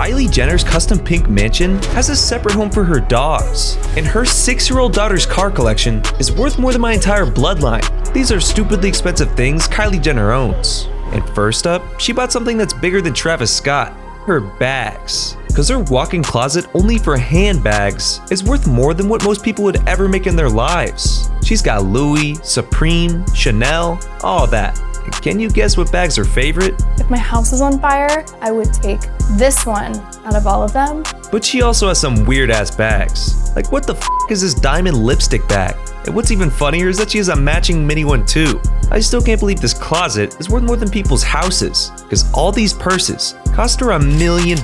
Kylie Jenner's custom pink mansion has a separate home for her dogs, and her 6-year-old daughter's car collection is worth more than my entire bloodline. These are stupidly expensive things Kylie Jenner owns. And first up, she bought something that's bigger than Travis Scott, her bags. Because her walk-in closet only for handbags is worth more than what most people would ever make in their lives. She's got Louis, Supreme, Chanel, all that. And can you guess what bag's her favorite? If my house was on fire, I would take this one out of all of them. But she also has some weird-ass bags. Like, what the f is this diamond lipstick bag? And what's even funnier is that she has a matching mini one too. I still can't believe this closet is worth more than people's houses, because all these purses cost her $1 million.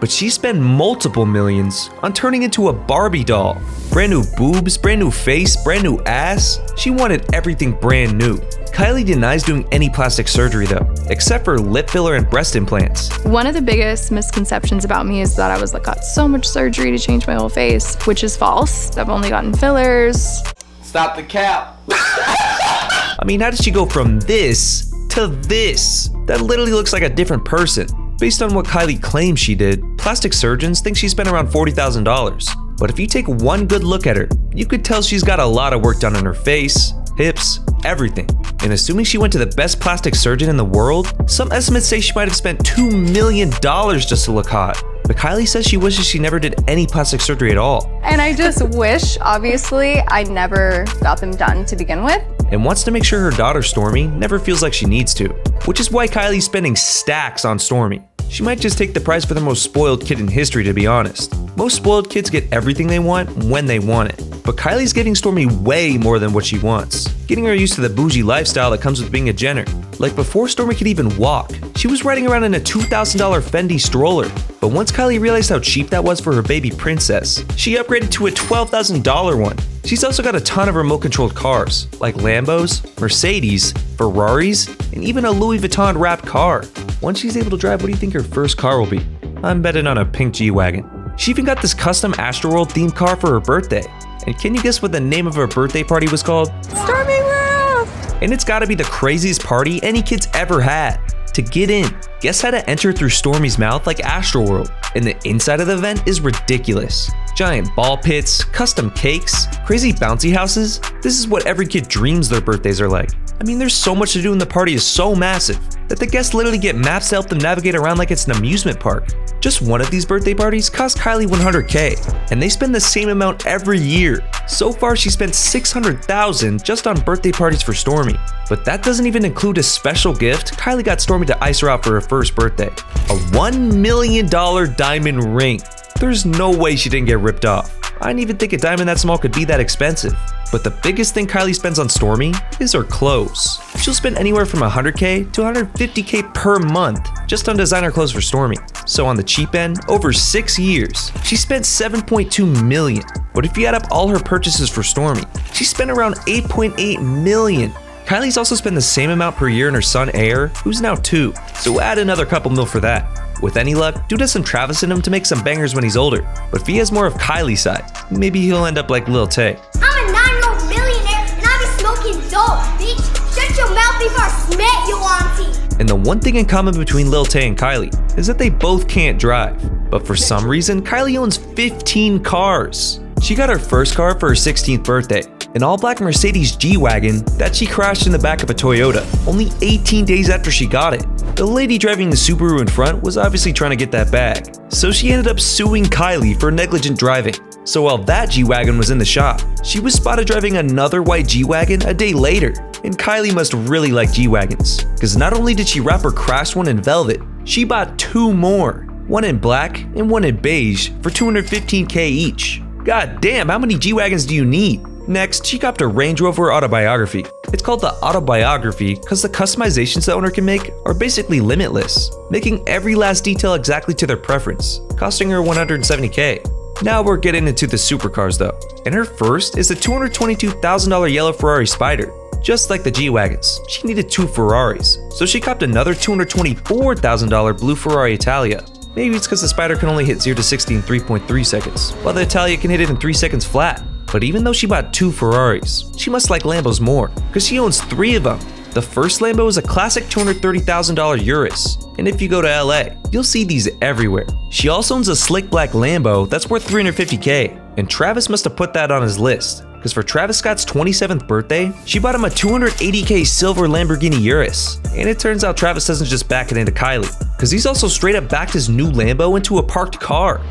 But she spent multiple millions on turning into a Barbie doll. Brand new boobs, brand new face, brand new ass. She wanted everything brand new. Kylie denies doing any plastic surgery though, except for lip filler and breast implants. One of the biggest misconceptions about me is that I got so much surgery to change my whole face, which is false. I've only gotten fillers. Stop the cap. I mean, how did she go from this to this? That literally looks like a different person. Based on what Kylie claims she did, plastic surgeons think she spent around $40,000. But if you take one good look at her, you could tell she's got a lot of work done on her face, hips, everything. And assuming she went to the best plastic surgeon in the world, some estimates say she might have spent $2 million just to look hot. But Kylie says she wishes she never did any plastic surgery at all. And I just wish, obviously, I never got them done to begin with. And wants to make sure her daughter Stormi never feels like she needs to. Which is why Kylie's spending stacks on Stormi. She might just take the prize for the most spoiled kid in history, to be honest. Most spoiled kids get everything they want when they want it. But Kylie's giving Stormi way more than what she wants, getting her used to the bougie lifestyle that comes with being a Jenner. Like before Stormi could even walk, she was riding around in a $2,000 Fendi stroller. But once Kylie realized how cheap that was for her baby princess, she upgraded to a $12,000 one. She's also got a ton of remote-controlled cars, like Lambos, Mercedes, Ferraris, and even a Louis Vuitton wrapped car. Once she's able to drive, what do you think her first car will be? I'm betting on a pink G-Wagon. She even got this custom Astroworld themed car for her birthday. And can you guess what the name of her birthday party was called? Stormy World! And it's gotta be the craziest party any kid's ever had. To get in, guess how to enter through Stormi's mouth like Astroworld. And the inside of the event is ridiculous. Giant ball pits, custom cakes, crazy bouncy houses. This is what every kid dreams their birthdays are like. I mean, there's so much to do and the party is so massive that the guests literally get maps to help them navigate around like it's an amusement park. Just one of these birthday parties cost Kylie $100K, and they spend the same amount every year. So far, she spent $600,000 just on birthday parties for Stormi. But that doesn't even include a special gift Kylie got Stormi to ice her out for her first birthday. A $1 million diamond ring. There's no way she didn't get ripped off. I didn't even think a diamond that small could be that expensive. But the biggest thing Kylie spends on Stormi is her clothes. She'll spend anywhere from $100K to $150K per month just on designer clothes for Stormi. So on the cheap end, over 6 years, she spent $7.2 million. But if you add up all her purchases for Stormi, she spent around $8.8 million. Kylie's also spent the same amount per year on her son Air, who's now 2. So add another couple mil for that. With any luck, dude has some Travis in him to make some bangers when he's older. But if he has more of Kylie's side, maybe he'll end up like Lil Tay. I'm a 9-year-old millionaire and I be smoking dope, bitch. Shut your mouth before I smack you, auntie. And the one thing in common between Lil Tay and Kylie is that they both can't drive. But for some reason, Kylie owns 15 cars. She got her first car for her 16th birthday, an all-black Mercedes G-Wagon that she crashed in the back of a Toyota only 18 days after she got it. The lady driving the Subaru in front was obviously trying to get that bag, so she ended up suing Kylie for negligent driving. So while that G-Wagon was in the shop, she was spotted driving another white G-Wagon a day later. And Kylie must really like G-Wagons, because not only did she wrap her crashed one in velvet, she bought 2 more, one in black and one in beige for $215K each. God damn, how many G-Wagons do you need? Next, she copped a Range Rover Autobiography. It's called the Autobiography because the customizations the owner can make are basically limitless, making every last detail exactly to their preference, costing her $170K. Now we're getting into the supercars though, and her first is the $222,000 yellow Ferrari Spider. Just like the G-Wagons, she needed 2 Ferraris, so she copped another $224,000 blue Ferrari Italia. Maybe it's because the Spider can only hit 0 to 60 in 3.3 seconds, while the Italia can hit it in 3 seconds flat. But even though she bought 2 Ferraris, she must like Lambos more, because she owns 3 of them. The first Lambo is a classic $230,000 Urus, and if you go to LA, you'll see these everywhere. She also owns a slick black Lambo that's worth $350K, and Travis must have put that on his list, because for Travis Scott's 27th birthday, she bought him a $280K silver Lamborghini Urus. And it turns out Travis doesn't just back it into Kylie, because he's also straight up backed his new Lambo into a parked car.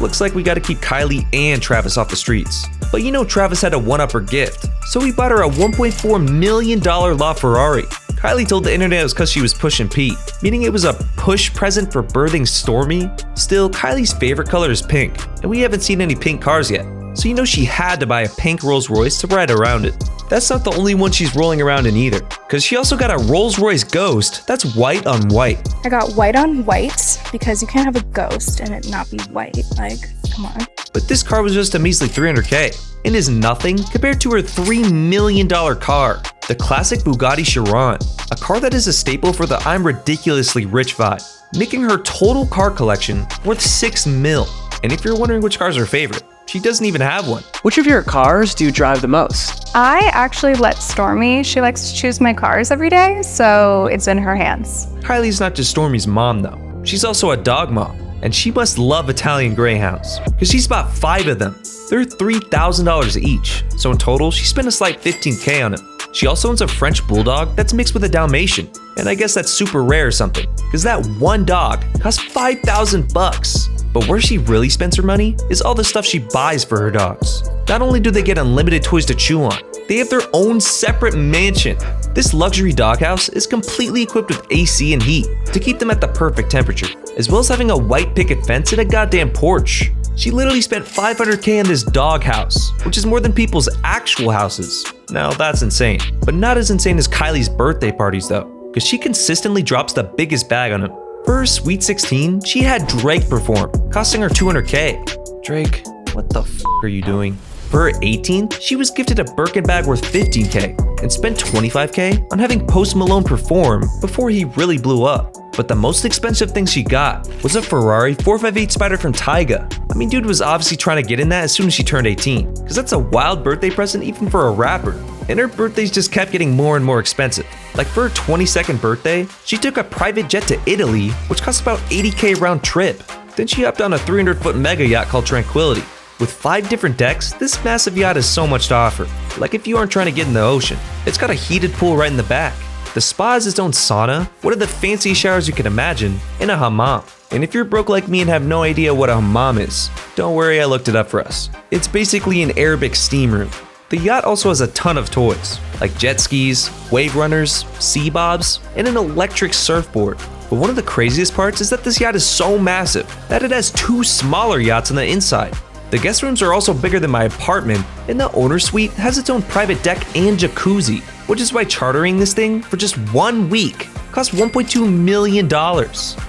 Looks like we gotta keep Kylie and Travis off the streets. But you know Travis had a one-up her gift, so he bought her a $1.4 million LaFerrari. Kylie told the internet it was because she was pushing Pete, meaning it was a push present for birthing Stormy. Still, Kylie's favorite color is pink, and we haven't seen any pink cars yet, so you know she had to buy a pink Rolls Royce to ride around it. That's not the only one she's rolling around in either, because she also got a Rolls Royce Ghost that's white on white. I got white on white because you can't have a ghost and it not be white. Like, come on. But this car was just a measly $300K and is nothing compared to her $3 million car, the classic Bugatti Chiron, a car that is a staple for the I'm ridiculously rich vibe, making her total car collection worth $6 mil. And if you're wondering which car's her favorite, she doesn't even have one. Which of your cars do you drive the most? I actually let Stormy, she likes to choose my cars every day, so it's in her hands. Kylie's not just Stormy's mom though, she's also a dog mom, and she must love Italian Greyhounds, because she's bought 5 of them. They're $3,000 each, so in total, she spent a slight $15K on them. She also owns a French Bulldog that's mixed with a Dalmatian, and I guess that's super rare or something, because that one dog costs $5,000. But where she really spends her money is all the stuff she buys for her dogs. Not only do they get unlimited toys to chew on, they have their own separate mansion. This luxury doghouse is completely equipped with AC and heat to keep them at the perfect temperature, as well as having a white picket fence and a goddamn porch. She literally spent $500K on this doghouse, which is more than people's actual houses. Now that's insane, but not as insane as Kylie's birthday parties though, because she consistently drops the biggest bag on them. For her Sweet 16, she had Drake perform, costing her $200K. Drake, what the f are you doing? For her 18th, she was gifted a Birkin bag worth $15K and spent $25K on having Post Malone perform before he really blew up. But the most expensive thing she got was a Ferrari 458 Spider from Tyga. I mean, dude was obviously trying to get in that as soon as she turned 18, because that's a wild birthday present even for a rapper. And her birthdays just kept getting more and more expensive. Like for her 22nd birthday, she took a private jet to Italy, which cost about $80K round trip. Then she hopped on a 300-foot mega yacht called Tranquility. With 5 different decks, this massive yacht has so much to offer. Like if you aren't trying to get in the ocean, it's got a heated pool right in the back. The spa has its own sauna, one of the fanciest showers you can imagine, and a hammam. And if you're broke like me and have no idea what a hammam is, don't worry, I looked it up for us. It's basically an Arabic steam room. The yacht also has a ton of toys, like jet skis, wave runners, sea bobs, and an electric surfboard. But one of the craziest parts is that this yacht is so massive that it has 2 smaller yachts on the inside. The guest rooms are also bigger than my apartment, and the owner suite has its own private deck and jacuzzi, which is why chartering this thing for just 1 week cost $1.2 million,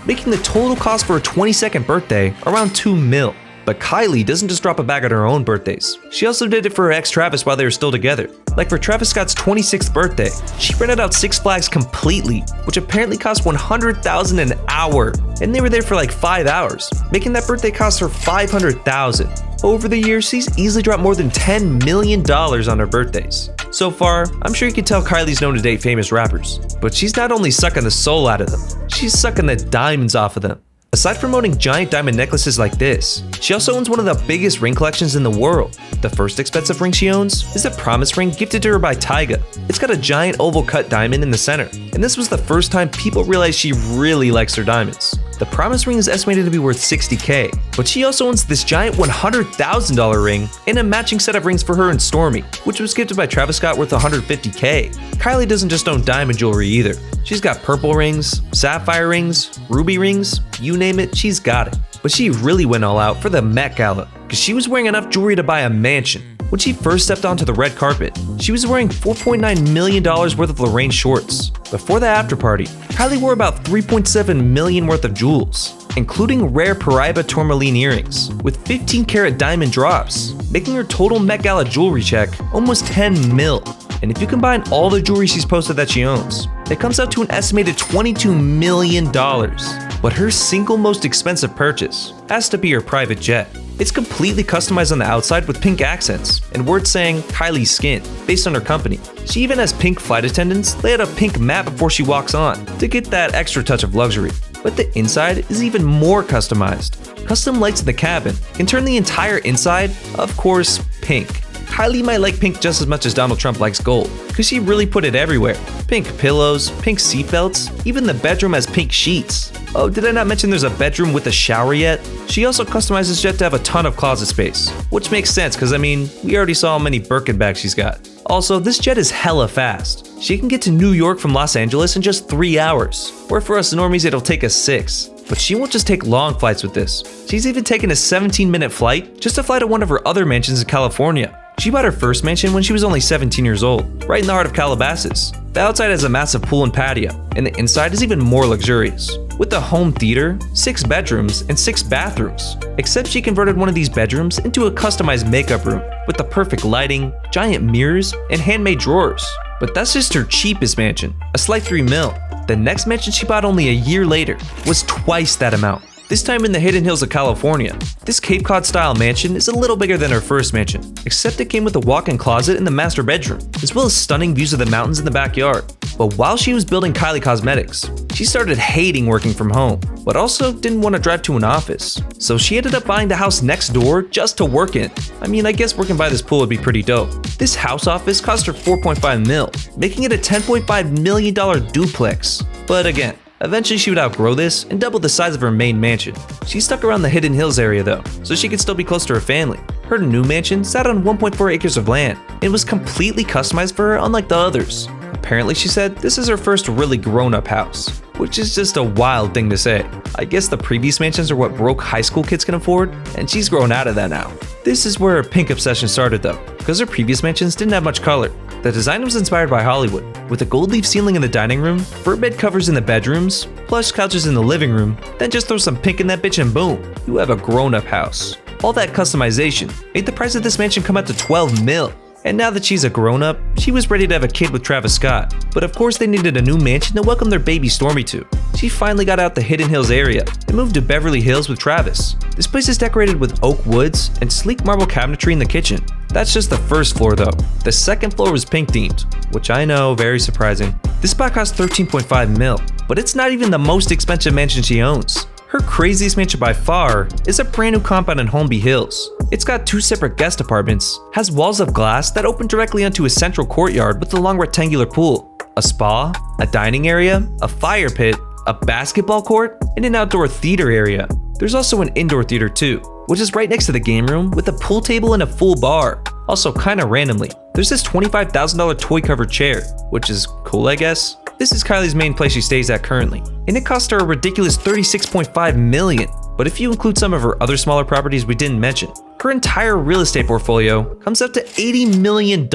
making the total cost for her 22nd birthday around $2 mil. But Kylie doesn't just drop a bag on her own birthdays. She also did it for her ex Travis while they were still together. Like for Travis Scott's 26th birthday, she rented out Six Flags completely, which apparently cost $100,000 an hour, and they were there for like 5 hours, making that birthday cost her $500,000. Over the years, she's easily dropped more than $10 million on her birthdays. So far, I'm sure you can tell Kylie's known to date famous rappers, but she's not only sucking the soul out of them, she's sucking the diamonds off of them. Aside from owning giant diamond necklaces like this, she also owns one of the biggest ring collections in the world. The first expensive ring she owns is a promise ring gifted to her by Tyga. It's got a giant oval cut diamond in the center, and this was the first time people realized she really likes her diamonds. The promise ring is estimated to be worth $60K, but she also owns this giant $100,000 ring and a matching set of rings for her and Stormy, which was gifted by Travis Scott worth $150K. Kylie doesn't just own diamond jewelry either. She's got purple rings, sapphire rings, ruby rings, you name it, she's got it. But she really went all out for the Met Gala, because she was wearing enough jewelry to buy a mansion. When she first stepped onto the red carpet, she was wearing $4.9 million worth of Lorraine shorts. Before the after party, Kylie wore about $3.7 million worth of jewels, including rare Paraiba tourmaline earrings with 15-karat diamond drops, making her total Met Gala jewelry check almost 10 mil. And if you combine all the jewelry she's posted that she owns, it comes out to an estimated $22 million. But her single most expensive purchase has to be her private jet. It's completely customized on the outside with pink accents and words saying Kylie's skin, based on her company. She even has pink flight attendants lay out a pink mat before she walks on to get that extra touch of luxury. But the inside is even more customized. Custom lights in the cabin can turn the entire inside, of course, pink. Kylie might like pink just as much as Donald Trump likes gold, because she really put it everywhere. Pink pillows, pink seatbelts, even the bedroom has pink sheets. Oh, did I not mention there's a bedroom with a shower yet? She also customizes Jet to have a ton of closet space, which makes sense because I mean, we already saw how many Birkin bags she's got. Also, this jet is hella fast. She can get to New York from Los Angeles in just 3 hours, where for us normies it'll take us 6. But she won't just take long flights with this. She's even taken a 17-minute flight just to fly to one of her other mansions in California. She bought her first mansion when she was only 17 years old, right in the heart of Calabasas. The outside has a massive pool and patio, and the inside is even more luxurious, with a home theater, 6 bedrooms, and 6 bathrooms. Except she converted one of these bedrooms into a customized makeup room, with the perfect lighting, giant mirrors, and handmade drawers. But that's just her cheapest mansion, a slight $3 million. The next mansion she bought only a year later was twice that amount. This time in the Hidden Hills of California. This Cape Cod style mansion is a little bigger than her first mansion, except it came with a walk-in closet in the master bedroom, as well as stunning views of the mountains in the backyard. But while she was building Kylie Cosmetics, she started hating working from home, but also didn't want to drive to an office. So she ended up buying the house next door just to work in. I mean, I guess working by this pool would be pretty dope. This house office cost her $4.5 million, making it a $10.5 million duplex. But again, eventually she would outgrow this and double the size of her main mansion. She stuck around the Hidden Hills area though, so she could still be close to her family. Her new mansion sat on 1.4 acres of land and was completely customized for her unlike the others. Apparently, she said this is her first really grown-up house, which is just a wild thing to say. I guess the previous mansions are what broke high school kids can afford, and she's grown out of that now. This is where her pink obsession started though, because her previous mansions didn't have much color. The design was inspired by Hollywood, with a gold leaf ceiling in the dining room, fur bed covers in the bedrooms, plush couches in the living room, then just throw some pink in that bitch and boom, you have a grown-up house. All that customization made the price of this mansion come out to $12 million. And now that she's a grown-up, she was ready to have a kid with Travis Scott. But of course they needed a new mansion to welcome their baby Stormy to. She finally got out the Hidden Hills area and moved to Beverly Hills with Travis. This place is decorated with oak woods and sleek marble cabinetry in the kitchen. That's just the first floor though. The second floor was pink themed, which I know, very surprising. This spot cost $13.5 million, but it's not even the most expensive mansion she owns. Her craziest mansion by far is a brand new compound in Holmby Hills. It's got 2 separate guest apartments, has walls of glass that open directly onto a central courtyard with a long rectangular pool, a spa, a dining area, a fire pit, a basketball court, and an outdoor theater area. There's also an indoor theater too, which is right next to the game room with a pool table and a full bar. Also, kinda randomly, there's this $25,000 toy covered chair, which is cool I guess. This is Kylie's main place she stays at currently, and it cost her a ridiculous $36.5 million. But if you include some of her other smaller properties we didn't mention, her entire real estate portfolio comes up to $80 million.